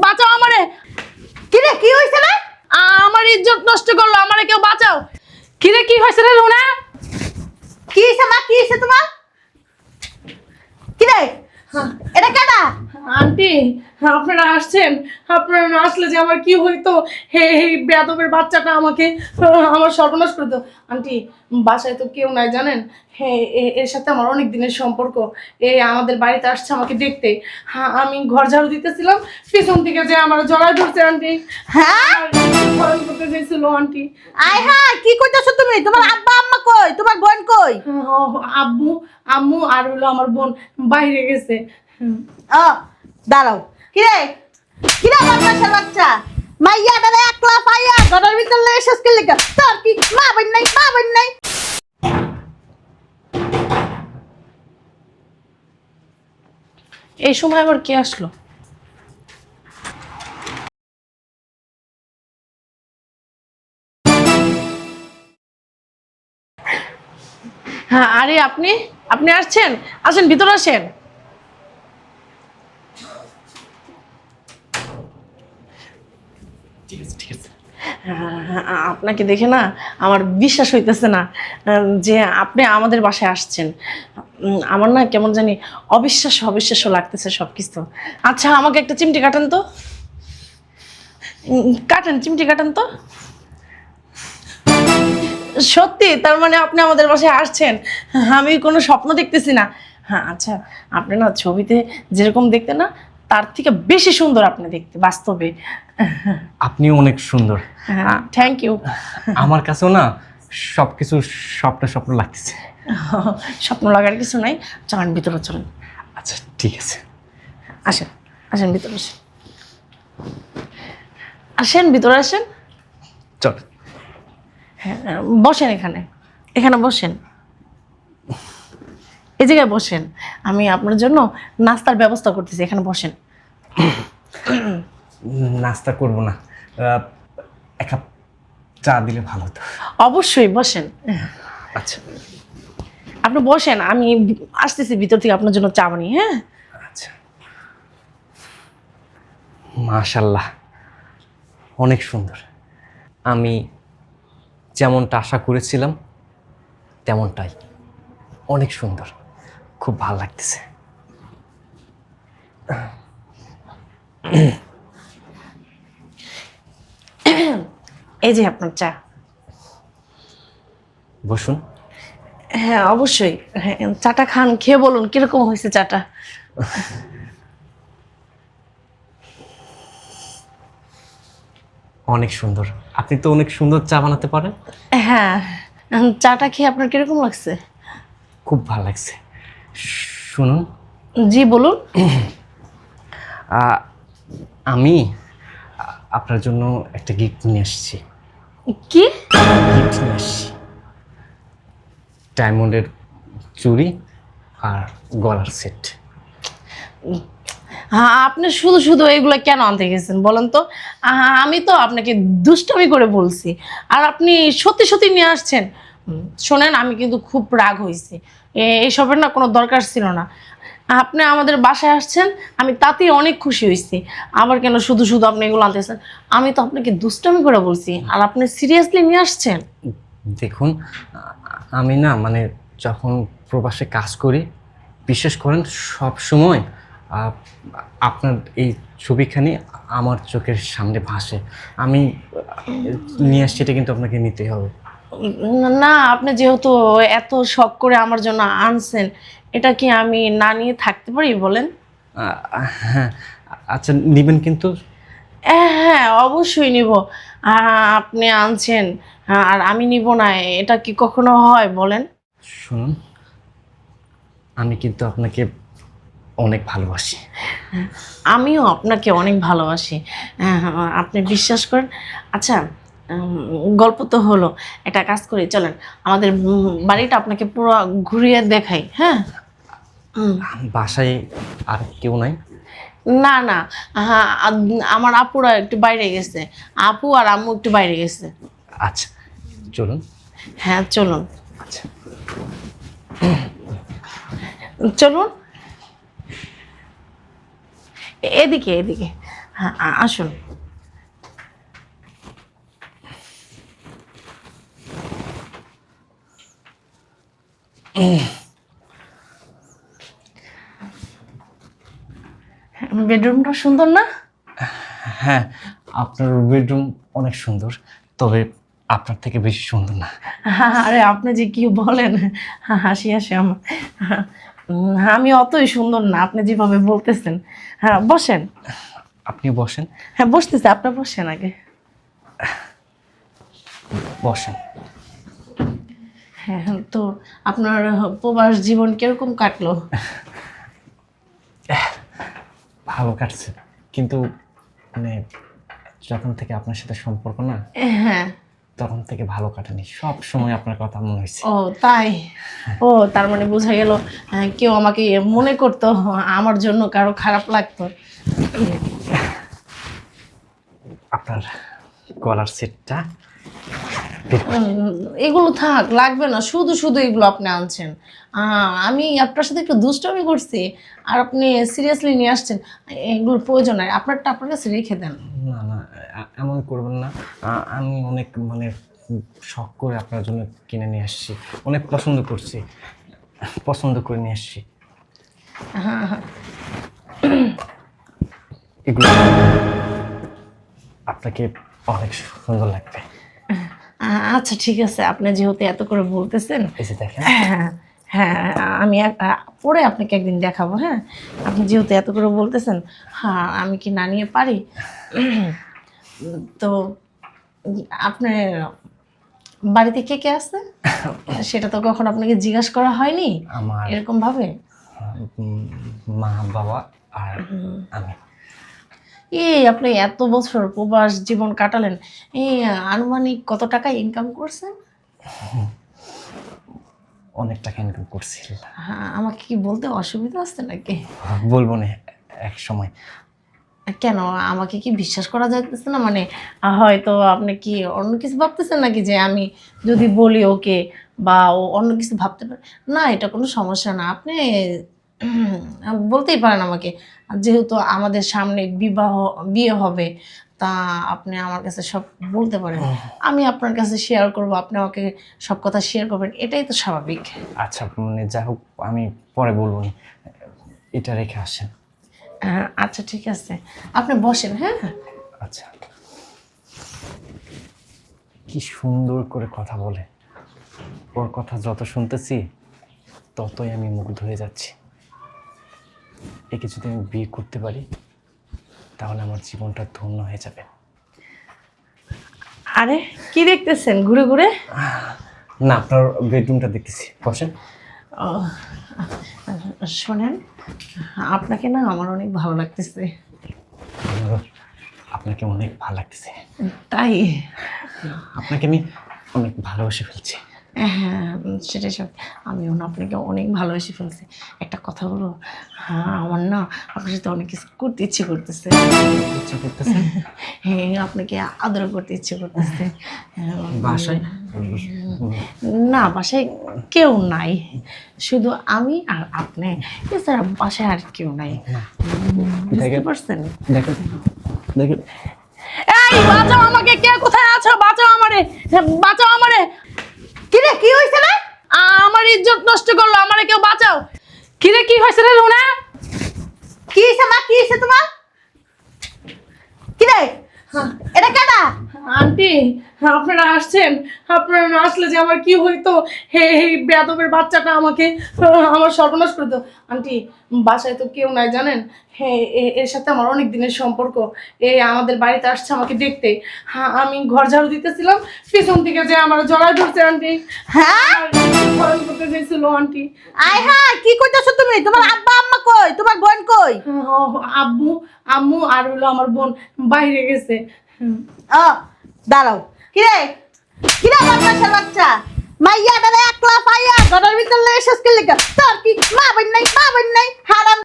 বাঁচাও আমারে। কিরে কি হইছে রে? আমার ইজ্জত নষ্ট করলো, আমারে কেউ বাঁচাও। কিরে কি হয়েছে রে রুনা? কি হইছে মা, কি হইছে তোমার? কিরে এটা কেডা? আন্টি, আপনারা আসছেন। আপনারা না আসলে যে আমার কি হইতো। এই বেয়াদবের বাচ্চাটা আমাকে আমার সর্বনাশ করে দিত। আন্টি, বাসায় তো কেউ নাই জানেন। হ্যাঁ, এর সাথে আমার অনেক দিনের সম্পর্ক। আমাদের বাড়িতে আসছে আমাকে দেখতে। হ্যাঁ, আমি ঘর ঝাড়ু দিতেছিলাম, পিছন থেকে যে আমার জড়ায় ধরছে আন্টি। হ্যাঁ ঘর করতে চাইছিল আন্টি। আয় হ্যাঁ, কি কইতাছো তুমি? তোমার আব্বা আম্মা কই? তোমার বোন কই? আব্বু আম্মু আর হলো আমার বোন বাইরে গেছে। ও দাঁড়াও। কিরে কিরে বদমাশের বাচ্চা, মাইয়া দাদা একলা পাইয়া ঘরের ভিতর লয়ে এসেছ কি লিগা? তোর কি মা বোন নাই? মা বোন নাই? এই সময় আবার কে আসলো? হ্যাঁ, আরে আপনি আপনি আসছেন? আসেন, ভিতরে আসেন। ঠিক আছে ঠিক আছে। আপনাকে দেখে না আমার বিশ্বাস হইতেছে না যে আপনি আমাদের বাসায় আসছেন। আমার না কেমন জানি অবিশ্বাস্য অবিশ্বাস্য লাগতেছে সব কিছু। আচ্ছা, আমাকে একটা চিমটি কাটেন তো। কাটেন, চিমটি কাটেন তো। সত্যি, তার মানে আপনি আমাদের বাসায় আসছেন। আমি কোনো স্বপ্ন দেখতেছি না। হ্যাঁ, আচ্ছা, আপনি না ছবিতে যেরকম দেখতে না, তার থেকে বেশি সুন্দর আপনি দেখতে বাস্তবে। আপনি অনেক সুন্দর। হ্যাঁ, থ্যাংক ইউ। আমার কাছেও না সবকিছু স্বপ্ন স্বপ্ন লাগতেছে। স্বপ্ন লাগার কিছু নাই, চলেন ভিতরে চলেন। আচ্ছা ঠিক আছে। আসেন, আসেন ভিতরে আসেন। আসেন ভিতরে আসেন। চল। হ্যাঁ, বসেন এখানে, এখানে বসেন। এই জায়গায় বসেন। আমি আপনার জন্য নাস্তার ব্যবস্থা করতেছি, এখানে বসেন। নাস্তা করব না, এক কাপ চা দিলে ভালো হতো। অবশ্যই বসেন। আচ্ছা আপনি বসেন, আমি আসতেছি ভিতর থেকে আপনার জন্য চা বানিয়ে। হ্যাঁ, আচ্ছা। মাশাল্লাহ, অনেক সুন্দর। আমি যেমনটা আশা করেছিলাম তেমনটাই, অনেক সুন্দর, খুব ভালো লাগতেছে। এই যে আপনার চা। বসুন। হ্যাঁ অবশ্যই, হ্যাঁ চাটা খান, খেয়ে বলুন কিরকম হয়েছে চাটা। অনেক সুন্দর, আপনি তো অনেক সুন্দর চা বানাতে পারেন। হ্যাঁ, চাটা খেয়ে আপনার কিরকম লাগছে? খুব ভালো লাগছে। শুনুন, জি বলুন। আমি আপনার জন্য একটা গিফট নিয়ে আসছি। কি? গিফট নিয়ে আসছি, ডায়মন্ডের চুড়ি আর গলার সেট। হ্যাঁ, আপনি শুধু শুধু এগুলো কেন আনতে গেছেন বলেন তো? আমি তো আপনাকে দুষ্টামি করে বলছি, আর আপনি সত্যি সত্যি নিয়ে আসছেন। শোনেন, আমি কিন্তু খুব রাগ হয়েছি। এইসবের না কোনো দরকার ছিল না। আপনি আমাদের বাসায় আসছেন, আমি তাতেই অনেক খুশি হয়েছি। আবার কেন শুধু শুধু আপনি এগুলো আনতেছেন? আমি তো আপনাকে দুষ্টামি করে বলছি, আর আপনি সিরিয়াসলি নিয়ে আসছেন। দেখুন, আমি না মানে যখন প্রবাসে কাজ করি, বিশেষ করেন সব সময় আপনার এই ছবিখানি আমার চোখের সামনে ভাসে। আমি নিয়ে আসছি, এটা কিন্তু আপনাকে নিতেই হবে। না, আপনি যেহেতু এত শখ করে আমার জন্য আনছেন, এটা কি আমি না নিয়ে থাকতে পারি বলেন? হ্যাঁ আচ্ছা, নেবেন কিন্তু? হ্যাঁ অবশ্যই নিব। আপনি আনছেন আর আমি নিব না, এটা কি কখনো হয় বলেন? শুনুন, আমি কিন্তু আপনাকে অনেক ভালোবাসি। আমিও আপনাকে অনেক ভালোবাসি, আপনি বিশ্বাস করেন। আচ্ছা, গল্প তো হলো, একটা কাজ করি চলেন, আমাদের বাড়িটা আপনাকে পুরো ঘুরিয়ে দেখাই। হ্যাঁ, বাসায় আর কেউ নাই? না না, আমার আপুরা একটু বাইরে গেছে, আপু আর আম্মু একটু বাইরে গেছে। আচ্ছা চলুন। হ্যাঁ চলুন। আচ্ছা চলুন, এদিকে এদিকে। হ্যাঁ আসুন। বেডরুমটা সুন্দর না? হ্যাঁ, আপনার বেডরুম অনেক সুন্দর, তবে আপনার থেকে বেশি সুন্দর না। আরে আপনি যে কি বলেন, হাসি আসে আমার। আমি অতই সুন্দর না আপনি যেভাবে বলতেছেন। হ্যাঁ বসেন। আপনি বসেন। হ্যাঁ বসতেছে, আপনি বসেন আগে। বসেন। হ্যাঁ তো আপনার প্রবাস জীবন কিরকম কাটলো? ভালো কাটছে, কিন্তু মানে যখন থেকে আপনার সাথে সম্পর্ক না, হ্যাঁ। তখন থেকে ভালো কাটেনি। সব সময় আপনার কথা মনে হয়েছে। ও তাই? ও তার মানে বোঝা গেল কেউ আমাকে মনে করতো, আমার জন্য কারো খারাপ লাগতো। আপনার গলার সেটটা এগুলো থাক, লাগবে না। শুধু শুধু এগুলো আপনি আনছেন। আমি আপনার সাথে একটু দুষ্টমি করছি আর আপনি সিরিয়াসলি নিয়ে আসছেন। এগুলোর প্রয়োজন নাই, আপনারটা আপনার কাছে রেখে দেন। না না, এমন করবেন না। আমি অনেক মানে শখ করে আপনার জন্য কিনে নিয়ে আসছি, অনেক পছন্দ করছি, পছন্দ করে নিয়ে আসছি। এগুলো আপনাকে অনেক সুন্দর লাগবে। আচ্ছা ঠিক আছে, আপনি যেহেতু এত করে বলতেছেন, এই যে দেখেন। হ্যাঁ আমি পরে আপনাকে একদিন দেখাবো। হ্যাঁ আপনি যেহেতু এত করে বলতেছেন, হ্যাঁ আমি কি না নিয়ে পারি? তো আপনার বাড়িতে কে কে আছে সেটা তো কখন আপনাকে জিজ্ঞাসা করা হয়নি আমার এরকম ভাবে? মা, বাবা আর আমি। এই আপনি এত বছর প্রবাস জীবন কাটালেন, এই আনুমানিক কত টাকা ইনকাম করছেন? অনেক টাকা ইনকাম করছি। হ্যাঁ আমাকে কি বলতে অসুবিধা আছে নাকি? বলবো না এক সময়। কেন, আমাকে কি বিশ্বাস করা যাইতেছে না? মানে হয়তো আপনি কি অন্য কিছু ভাবতেছেন নাকি, যে আমি যদি বলি ওকে বা ও অন্য কিছু ভাবতে পারে? না এটা কোনো সমস্যা না, আপনি বলতেই পারেন আমাকে। যেহেতু আমাদের সামনে বিয়ে হবে, তা আপনি আমার কাছে সব বলতে পারেন। আমি আপনার কাছে শেয়ার করব, আপনি আমাকে সব কথা শেয়ার করবেন, এটাই তো স্বাভাবিক। আচ্ছা মানে যাই হোক, আমি পরে বলবো না, এটা রেখে আসেন। আচ্ছা ঠিক আছে, আপনি বসেন। হ্যাঁ আচ্ছা। কি সুন্দর করে কথা বলে, ওর কথা যত শুনতেছি ততই আমি মুগ্ধ হয়ে যাচ্ছি। একে যদি আমি বিয়ে করতে পারি তাহলে আমার জীবনটা ধন্য হয়ে যাবে। আরে কি দেখতেছেন ঘুরে ঘুরে? না, আপনার বেডরুমটা দেখতেছি, বসেন। ও, শোনেন, আপনাকে না আমার অনেক ভালো লাগতেছে। আমারও আপনাকে অনেক ভালো লাগতেছে। তাই? আপনাকে আমি অনেক ভালোবেসে ফেলছি। হ্যাঁ সেটাই সব, আমিও না আপনাকে অনেক ভালোবেসে ফেলছি। একটা কথা বলবো, হ্যাঁ আমার না আপনার সাথে অনেক কিছু করতে ইচ্ছে করতেছে। ইচ্ছা করতেছে? হ্যাঁ আপনাকে আদর করতে ইচ্ছে করতেছে। বাসায়? না বাসায় কেউ নাই, শুধু আমি আর আপনি, এছাড়া বাসায় আর কেউ নাই। বুঝতে পারছেন? দেখেন দেখেন। এই বাঁচাও আমাকে, কে কোথায় আছো? বাঁচাও আমারে, বাঁচাও আমারে। কিরে কি হয়েছে রে? আমার ইজ্জত নষ্ট করলো, আমারে কেউ বাঁচাও। কিরে কি হয়েছে রে রুনা? কি হয়েছে মা, কি হয়েছে তোমার? কিরে এটা কেডা? আন্টি আপনারা আসছেন, আপনারা না আসলে যে আমার কি হইতো। হে হে বেয়াদবের বাচ্চাটা আমাকে আমার সর্বনাশ করে দিত। আন্টি বাসায় তো কেউ নাই জানেন, হ্যাঁ এর সাথে আমার অনেক দিনের সম্পর্ক। আমাদের বাড়িতে আসছে আমাকে দেখতে। হ্যাঁ আমি ঘর ঝাড়ু দিতেছিলাম, পিছন থেকে যে আমার জড়ায় ধরছে আন্টি। হ্যাঁ ঘর করতে চাইছিল আন্টি। আয় হ্যাঁ, কি কইতাছো তুমি? তোমার আব্বা আম্মা কই? তোমার বোন কই? আব্বু আম্মু আর হলো আমার বোন বাইরে গেছে। ও দাঁড়াও। কিরে কিরে বদমাশের বাচ্চা, মাইয়া দাদা একলা পাইয়া ঘরের ভিতর এসেছ কে লিগা? তোর কি মা বোন নাই? মা বোন নাই? হারাম